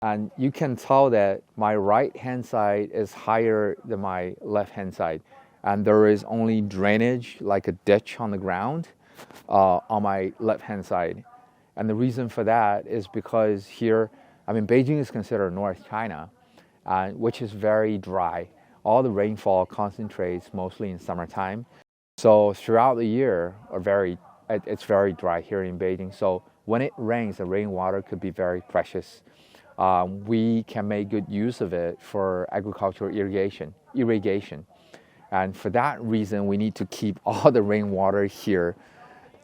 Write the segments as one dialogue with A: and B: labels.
A: And you can tell that my right hand side is higher than my left hand side. And there is only drainage, like a ditch on the ground, on my left hand side. And the reason for that is because here, I mean, Beijing is considered North China, which is very dry. All the rainfall concentrates mostly in summertime. So throughout the year, it's very dry here in Beijing. So when it rains, the rainwater could be very precious. We can make good use of it for agricultural irrigation. And for that reason, we need to keep all the rainwater here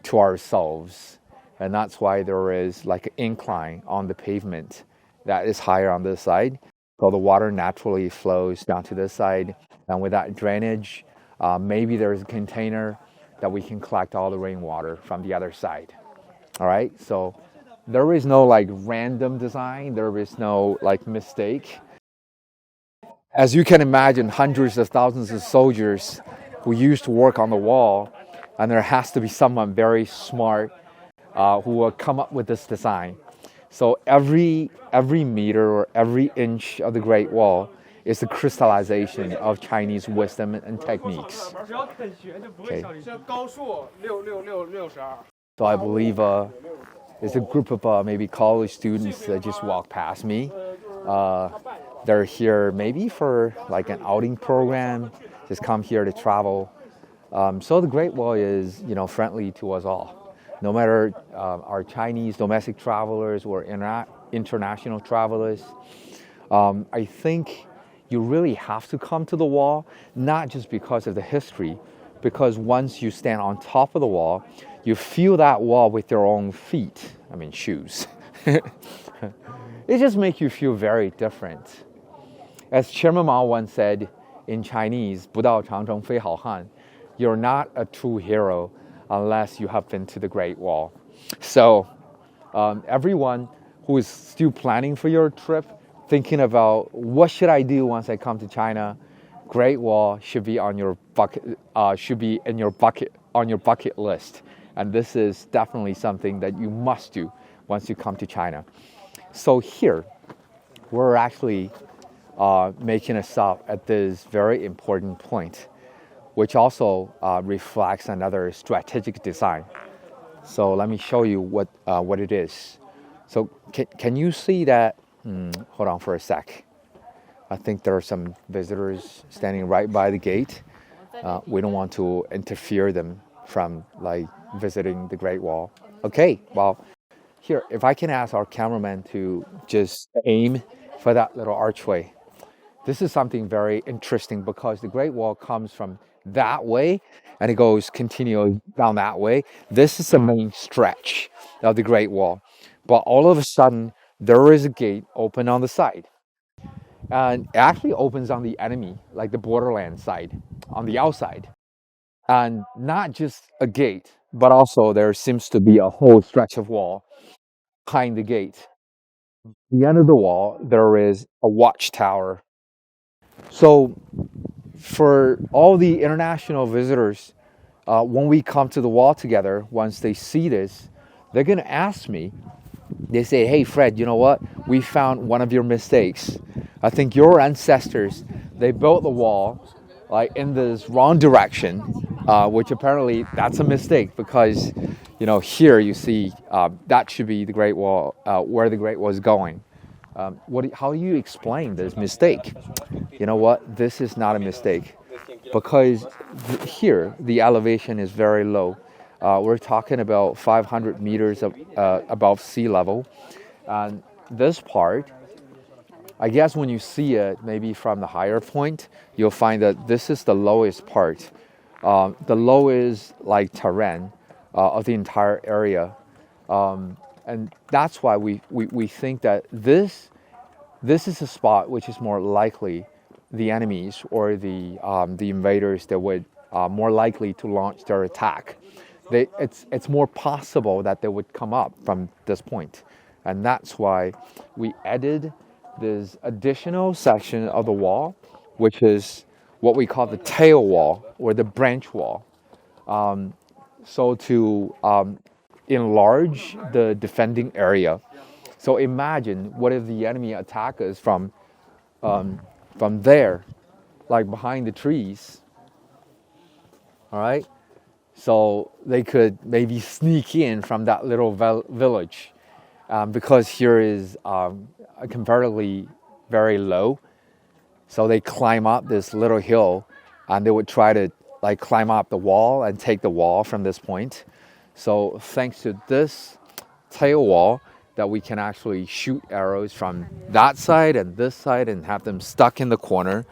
A: to ourselves. And that's why there is like an incline on the pavement that is higher on this side. So the water naturally flows down to this side. And with that drainage, maybe there's a container that we can collect all the rainwater from the other side. All right, so there is no like random design. There is no like mistake. As you can imagine, hundreds of thousands of soldiers who used to work on the wall, and there has to be someone very smart who will come up with this design. So every meter or every inch of the Great Wall is the crystallization of Chinese wisdom and techniques. Okay. So I believe it's a group of maybe college students that just walked past me. They're here maybe for like an outing program, just come here to travel. So the Great Wall is, friendly to us all. No matter our Chinese domestic travelers or international travelers, I think you really have to come to the wall, not just because of the history, because once you stand on top of the wall, you feel that wall with your own feet, shoes. It just makes you feel very different. As Chairman Mao once said in Chinese, 不到长城非好汉, you're not a true hero unless you have been to the Great Wall. So everyone who is still planning for your trip, thinking about what should I do once I come to China, Great Wall should be on your bucket list. And this is definitely something that you must do once you come to China. So here, we're actually making a stop at this very important point, which also reflects another strategic design. So let me show you what it is. So can you see that? Hold on for a sec. I think there are some visitors standing right by the gate. We don't want to interfere them from like visiting the Great Wall. Okay, well, here, if I can ask our cameraman to just aim for that little archway. This is something very interesting because the Great Wall comes from that way and it goes continuing down that way. This is the main stretch of the Great Wall. But all of a sudden, there is a gate open on the side. And it actually opens on the enemy, like the borderland side, on the outside. And not just a gate, but also there seems to be a whole stretch of wall behind the gate. At the end of the wall, there is a watchtower. So for all the international visitors, when we come to the wall together, once they see this, they're going to ask me, they say, hey, Fred, you know what? We found one of your mistakes. I think your ancestors, they built the wall like in this wrong direction, which apparently that's a mistake because, here you see that should be the Great Wall, where the Great Wall is going. How do you explain this mistake? You know what? This is not a mistake because here the elevation is very low. We're talking about 500 meters above sea level. And this part, I guess when you see it maybe from the higher point, you'll find that this is the lowest part, the lowest like terrain of the entire area. And that's why we think that this is a spot which is more likely the enemies or the invaders that would more likely to launch their attack. It's more possible that they would come up from this point. And that's why we added this additional section of the wall, which is what we call the tail wall or the branch wall. So to enlarge the defending area. So imagine what if the enemy attack us from there, like behind the trees. All right. So they could maybe sneak in from that little village, because here is comparatively very low. So they climb up this little hill, and they would try to like climb up the wall and take the wall from this point. So thanks to this tail wall, that we can actually shoot arrows from that side and this side and have them stuck in the corner,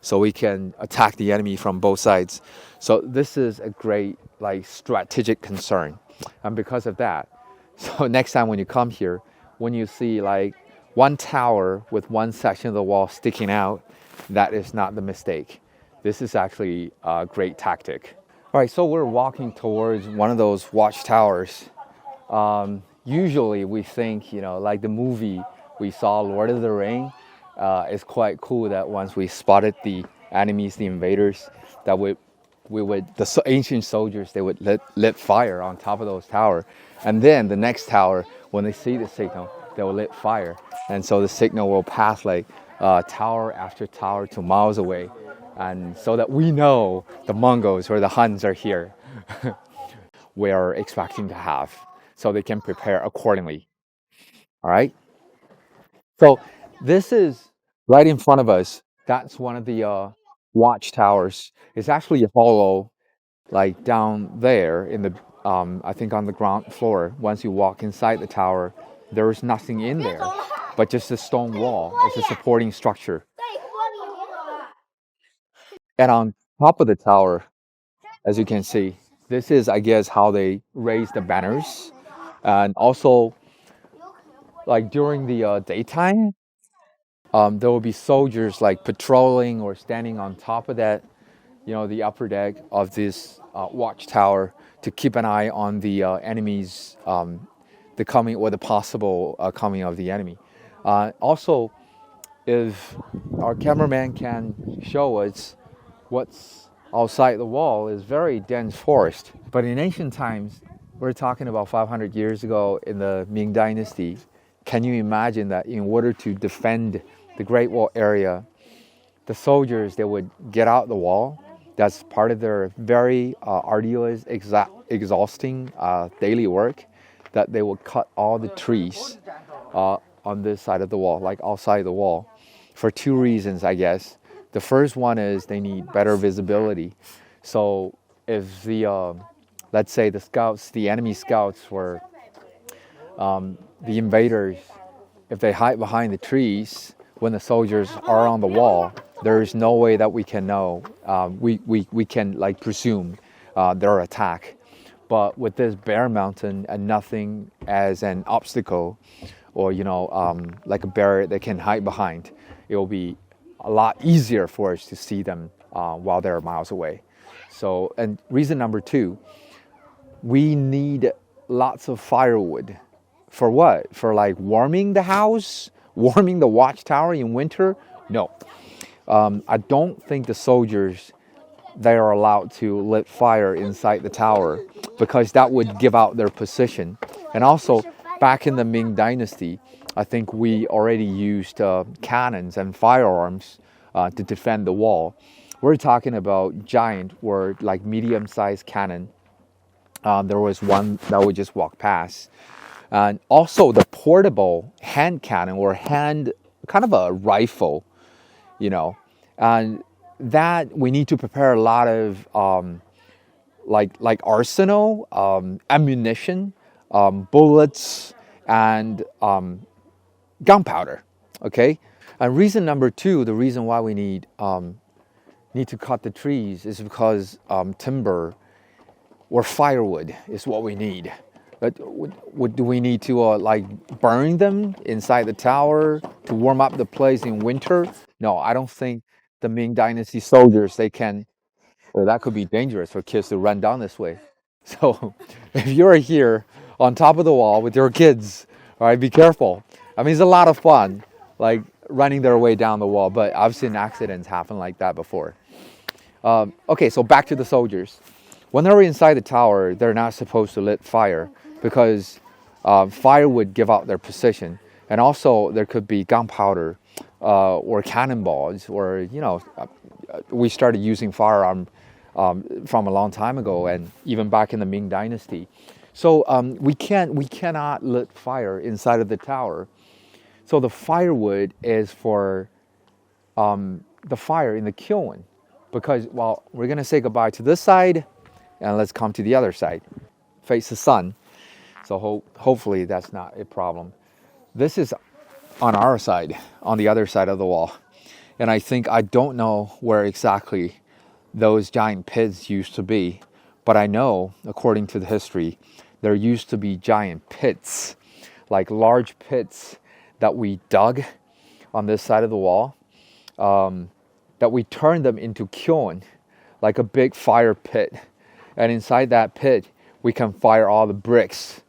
A: so we can attack the enemy from both sides. So this is a great like strategic concern, and because of that, so next time when you come here, when you see like one tower with one section of the wall sticking out, that is not the mistake. This is actually a great tactic. All right, so we're walking towards one of those watchtowers. Usually we think, like the movie we saw, Lord of the Ring, it's quite cool that once we spotted the enemies, the invaders, that the ancient soldiers, they would lit fire on top of those towers. And then the next tower, when they see the signal, they will lit fire. And so the signal will pass like tower after tower to miles away. And so that we know the Mongols or the Huns are here, we are expecting to have, so they can prepare accordingly. All right. So this is right in front of us. That's one of the watchtowers. It's actually hollow, like down there in the, I think on the ground floor. Once you walk inside the tower, there is nothing in there, but just a stone wall. It's a supporting structure. And on top of the tower, as you can see, this is, I guess, how they raise the banners. And also, like during the daytime, there will be soldiers like patrolling or standing on top of that, the upper deck of this watchtower, to keep an eye on the enemies, the coming or the possible coming of the enemy. Also, if our cameraman can show us what's outside the wall, is very dense forest. But in ancient times, we're talking about 500 years ago in the Ming Dynasty. Can you imagine that in order to defend the Great Wall area, the soldiers, they would get out the wall. That's part of their very arduous, exhausting daily work, that they would cut all the trees on this side of the wall, like outside the wall, for two reasons, I guess. The first one is they need better visibility. So if the, let's say the enemy scouts were, the invaders, if they hide behind the trees when the soldiers are on the wall, there is no way that we can know, we can like presume their attack. But with this bare mountain and nothing as an obstacle, or like a barrier they can hide behind, it will be a lot easier for us to see them while they're miles away. So, and reason number two, we need lots of firewood. For what? For like warming the house, warming the watchtower in winter? No. I don't think the soldiers, they are allowed to lit fire inside the tower, because that would give out their position. And also, back in the Ming Dynasty, I think we already used cannons and firearms to defend the wall. We're talking about giant or like medium-sized cannon. There was one that would just walk past. And also the portable hand cannon, or kind of a rifle, and that we need to prepare a lot of like arsenal, ammunition, bullets, and gunpowder. Okay, and reason number two, the reason why we need to cut the trees is because timber or firewood is what we need. But do we need to like burn them inside the tower to warm up the place in winter? No, I don't think the Ming Dynasty soldiers, they can. Well, that could be dangerous for kids to run down this way. So if you're here on top of the wall with your kids, all right, be careful. I mean, it's a lot of fun, like running their way down the wall, but I've seen accidents happen like that before. Okay, so back to the soldiers. When they're inside the tower, they're not supposed to lit fire, because fire would give out their position. And also there could be gunpowder or cannonballs, or we started using firearm from a long time ago, and even back in the Ming Dynasty. So we cannot lit fire inside of the tower. So the firewood is for the fire in the kiln, because we're gonna say goodbye to this side, and let's come to the other side, face the sun. So hopefully that's not a problem. This is on our side, on the other side of the wall. And I don't know where exactly those giant pits used to be, but I know, according to the history, there used to be giant pits, like large pits that we dug on this side of the wall, that we turned them into kiln, like a big fire pit. And inside that pit, we can fire all the bricks,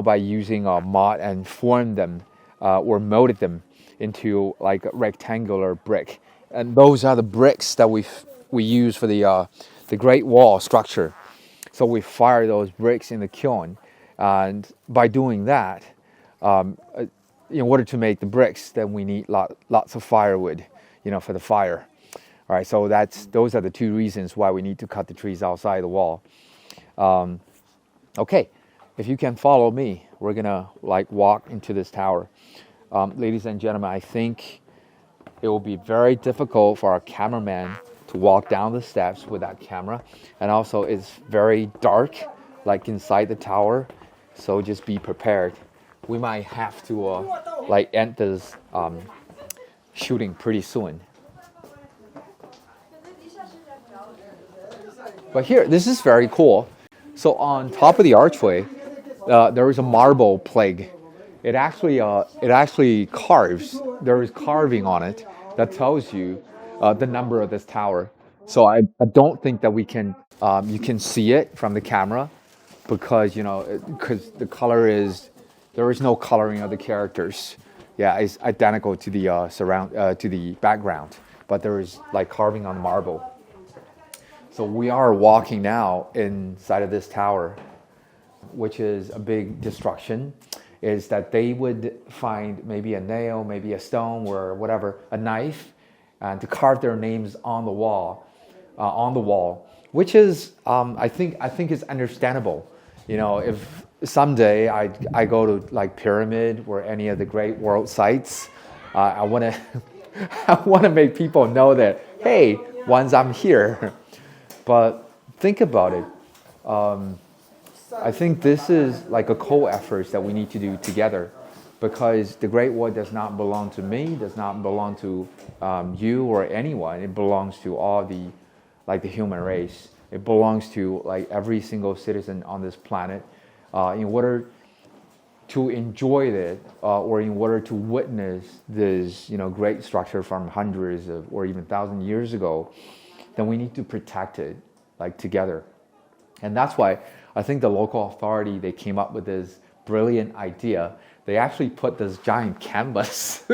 A: by using a mud, and form them or molded them into like a rectangular brick. And those are the bricks that we use for the Great Wall structure. So we fire those bricks in the kiln, and by doing that, in order to make the bricks, then we need lots of firewood, for the fire. All right, so those are the two reasons why we need to cut the trees outside the wall. Okay, if you can follow me, we're gonna walk into this tower. Ladies and gentlemen, I think it will be very difficult for our cameraman to walk down the steps with that camera, and also it's very dark, like inside the tower. So just be prepared. We might have to end this shooting pretty soon. But here, this is very cool. So on top of the archway, there is a marble plaque. It actually carves. There is carving on it that tells you the number of this tower. So I don't think that you can see it from the camera, because the color there is no coloring of the characters. Yeah, it's identical to the to the background, but there is carving on marble. So we are walking now inside of this tower, which is a big destruction. Is that they would find maybe a nail, maybe a stone, or whatever, a knife, and to carve their names on the wall, which is I think is understandable. If someday I go to Pyramid or any of the great world sites, I want to I want to make people know that, hey, once I'm here. But think about it. I think this is like a co-effort that we need to do together, because the Great Wall does not belong to me, does not belong to you or anyone. It belongs to all the human race. It belongs to every single citizen on this planet. In order to enjoy it, or in order to witness this, great structure from hundreds of or even 1,000 years ago, then we need to protect it together. And that's why I think the local authority, they came up with this brilliant idea. They actually put this giant canvas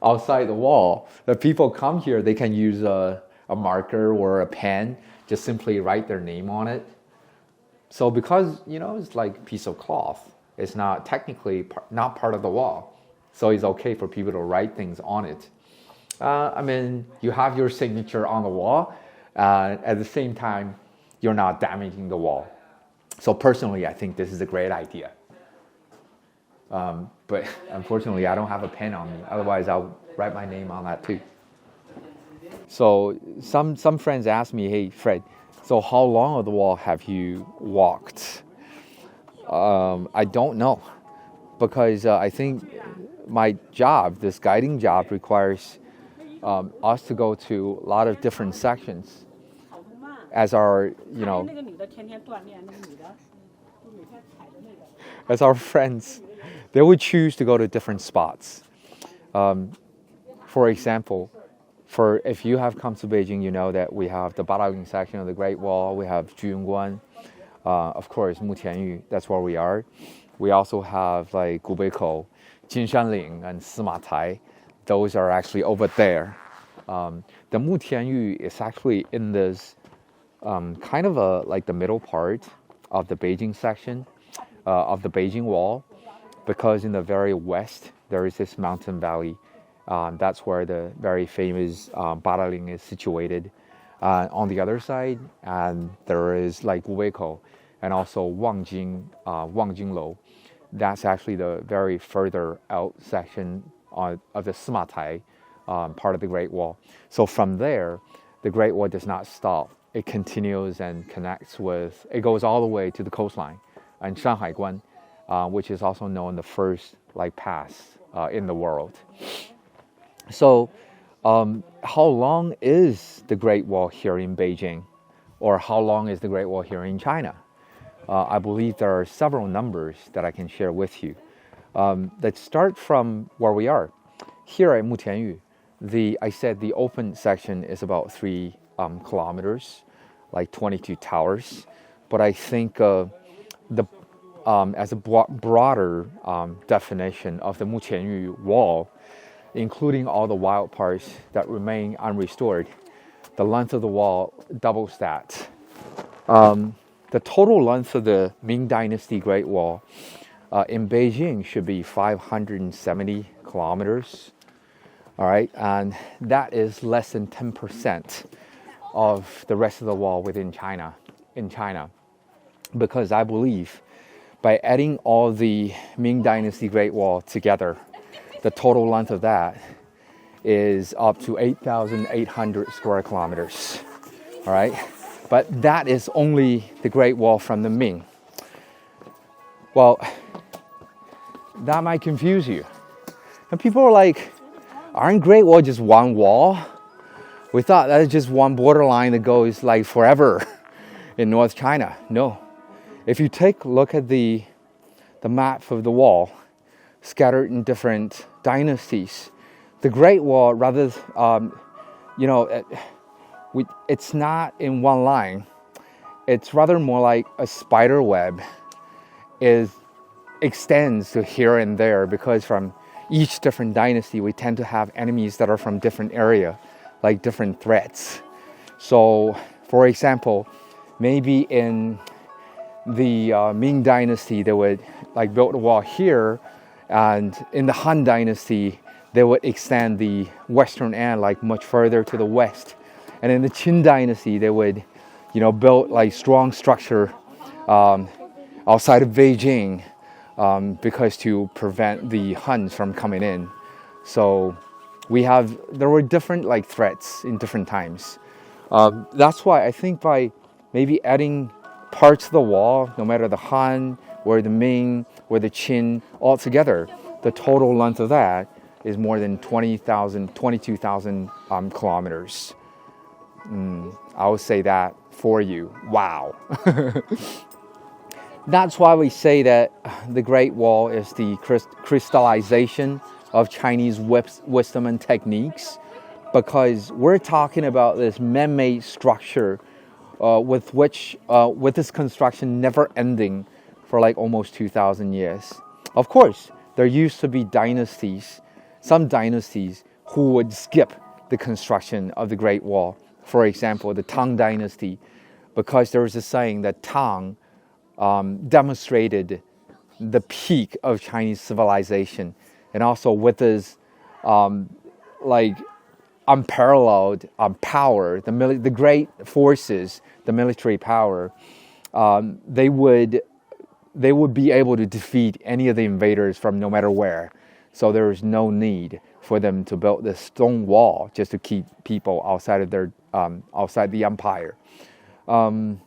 A: outside the wall that people come here, they can use a marker or a pen, just simply write their name on it. So because, it's like a piece of cloth, it's not technically not part of the wall. So it's okay for people to write things on it. You have your signature on the wall, at the same time, you're not damaging the wall. So personally, I think this is a great idea. But unfortunately, I don't have a pen on me. Otherwise, I'll write my name on that too. So some friends ask me, hey, Fred, so how long of the wall have you walked? I don't know, because I think my job, this guiding job, requires us to go to a lot of different sections. As our, as our friends, they would choose to go to different spots. For example, if you have come to Beijing, you know that we have the Balaoying section of the Great Wall. We have Juyongguan, of course, Mutianyu. That's where we are. We also have Gubeikou, Jinshanling, and Sima Tai. Those are actually over there. The Mutianyu is actually in this kind of the middle part of the Beijing section of the Beijing Wall. because in the very west there is this mountain valley. That's where the very famous Badaling is situated. On the other side, and there is like Weko and also Wangjinglou. That's actually the very further out section of the Sima part of the Great Wall. So from there, the Great Wall does not stop. It continues and connects with, it goes all the way to the coastline and Shanhaiguan, which is also known the first like pass in the world. So how long is the Great Wall here in Beijing? Or how long is the Great Wall here in China? I believe there are several numbers that I can share with you. Let's start from where we are. Here at Mutianyu, I said the open section is about 3 kilometers, like 22 towers. But I think as a broader definition of the Mutianyu wall, including all the wild parts that remain unrestored, the length of the wall doubles that. The total length of the Ming Dynasty Great Wall in Beijing should be 570 kilometers. All right, and that is less than 10% of the rest of the wall in China, because I believe by adding all the Ming Dynasty Great Wall together, the total length of that is up to 8,800 square kilometers. All right, but that is only the Great Wall from the Ming. Well, that might confuse you. And people are like, aren't Great Wall just one wall? We thought that is just one borderline that goes like forever in North China. No. If you take a look at the map of the wall, scattered in different dynasties, the Great Wall, rather, it's not in one line. It's rather more like a spider web. It extends to here and there, because from each different dynasty, we tend to have enemies that are from different area, like different threats. So, for example, maybe in the Ming Dynasty, they would like build a wall here, and in the Han Dynasty, they would extend the western end like much further to the west. And in the Qin Dynasty, they would, build like strong structure outside of Beijing, because to prevent the Huns from coming in. So there were different like threats in different times. That's why I think by maybe adding parts of the wall, no matter the Han or the Ming or the Qin, all together, the total length of that is more than 22,000 kilometers. I would say that for you. Wow. That's why we say that the Great Wall is the crystallization of Chinese wisdom and techniques, because we're talking about this man-made structure with this construction never ending for like almost 2,000 years. Of course, there used to be some dynasties who would skip the construction of the Great Wall. For example, the Tang Dynasty, because there was a saying that Tang demonstrated the peak of Chinese civilization, and also with this unparalleled power, the great forces, the military power, they would be able to defeat any of the invaders from no matter where. So there is no need for them to build this stone wall just to keep people outside of outside the empire. But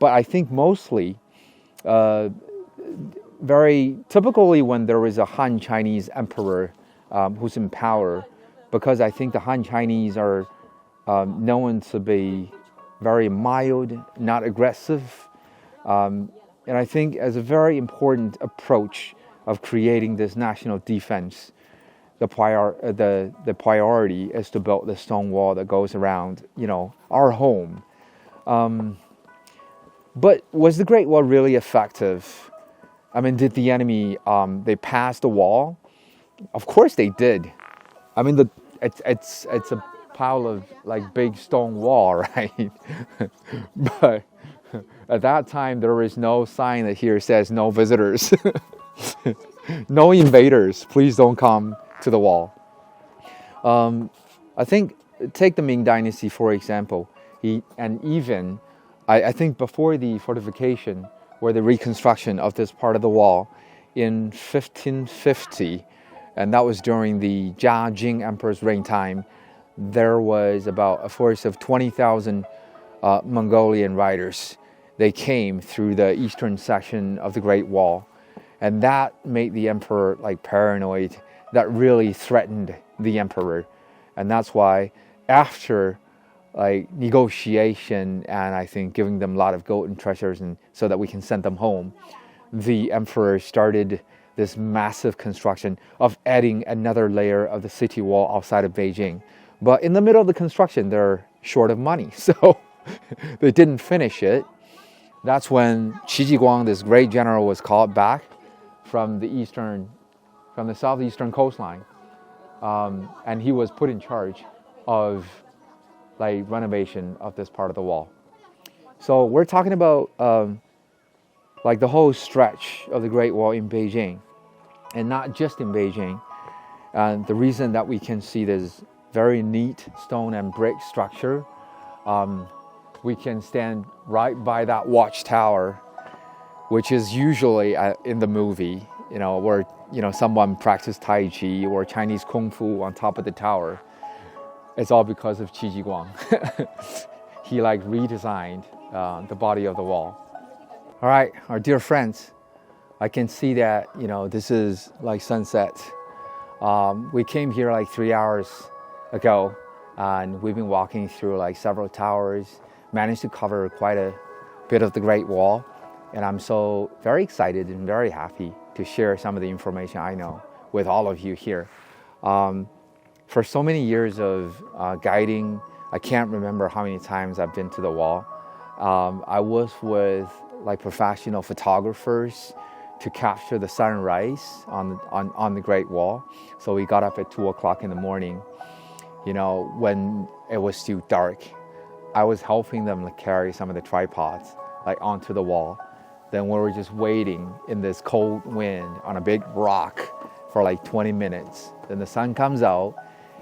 A: I think mostly, very typically when there is a Han Chinese emperor who's in power, because I think the Han Chinese are known to be very mild, not aggressive. And I think as a very important approach of creating this national defense, the priority is to build the stone wall that goes around, our home. But was the Great Wall really effective? I mean, did the enemy, they pass the wall? Of course they did. I mean, it's a pile of like big stone wall, right? But at that time, there is no sign that here says no visitors. No invaders, please don't come to the wall. I think, take the Ming Dynasty for example. I think before the fortification or the reconstruction of this part of the wall in 1550, and that was during the Jing Emperor's reign time, there was about a force of 20,000 Mongolian riders. They came through the eastern section of the Great Wall, and that made the emperor like paranoid. That really threatened the emperor, and that's why after like negotiation and I think giving them a lot of gold and treasures and so that we can send them home, the emperor started this massive construction of adding another layer of the city wall outside of Beijing. But in the middle of the construction, they're short of money, so they didn't finish it. That's when Qi Jiguang, this great general, was called back from the southeastern coastline, and he was put in charge of like renovation of this part of the wall. So we're talking about like the whole stretch of the Great Wall in Beijing, and not just in Beijing. And the reason that we can see this very neat stone and brick structure, we can stand right by that Watchtower, which is usually in the movie, where someone practiced Tai Chi or Chinese Kung Fu on top of the tower. It's all because of Qi Jiguang. He like redesigned the body of the wall. All right, our dear friends, I can see that this is like sunset. We came here like 3 hours ago, and we've been walking through like several towers, managed to cover quite a bit of the Great Wall, and I'm so very excited and very happy to share some of the information I know with all of you here. For so many years of guiding, I can't remember how many times I've been to the wall. I was with like professional photographers to capture the sunrise on the Great Wall. So we got up at 2 o'clock in the morning, when it was still dark. I was helping them to carry some of the tripods like onto the wall. Then we were just waiting in this cold wind on a big rock for like 20 minutes. Then the sun comes out,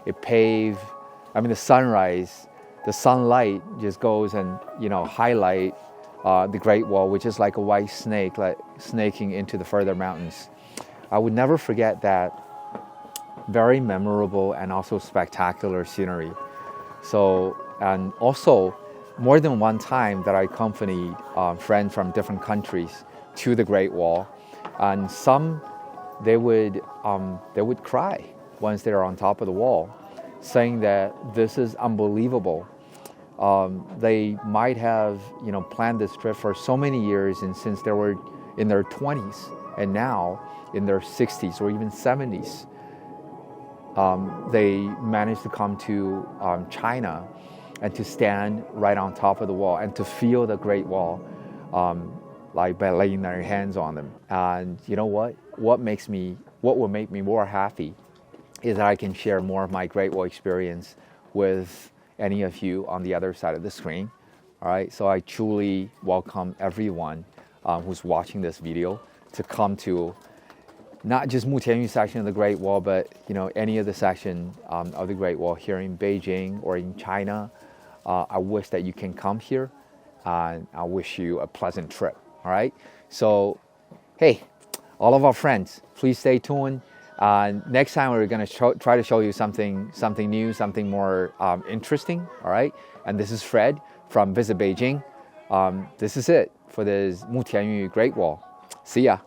A: the sunrise, the sunlight just goes and, highlight the Great Wall, which is like a white snake, like snaking into the further mountains. I would never forget that very memorable and also spectacular scenery. So, and also more than one time that I accompanied friends from different countries to the Great Wall, and some they would cry once they're on top of the wall, saying that this is unbelievable. They might have planned this trip for so many years, and since they were in their 20s and now in their 60s or even 70s, they managed to come to China and to stand right on top of the wall and to feel the Great Wall, like by laying their hands on them. And you know what? What will make me more happy is that I can share more of my Great Wall experience with any of you on the other side of the screen. All right, so I truly welcome everyone who's watching this video to come to not just Mutianyu section of the Great Wall, but any of the section of the Great Wall here in Beijing or in China. I wish that you can come here, and I wish you a pleasant trip. All right, so hey, all of our friends, please stay tuned. Next time we're going to try to show you something new, something more interesting. All right, and this is Fred from Visit Beijing. This is it for this Mutianyu Great Wall. See ya.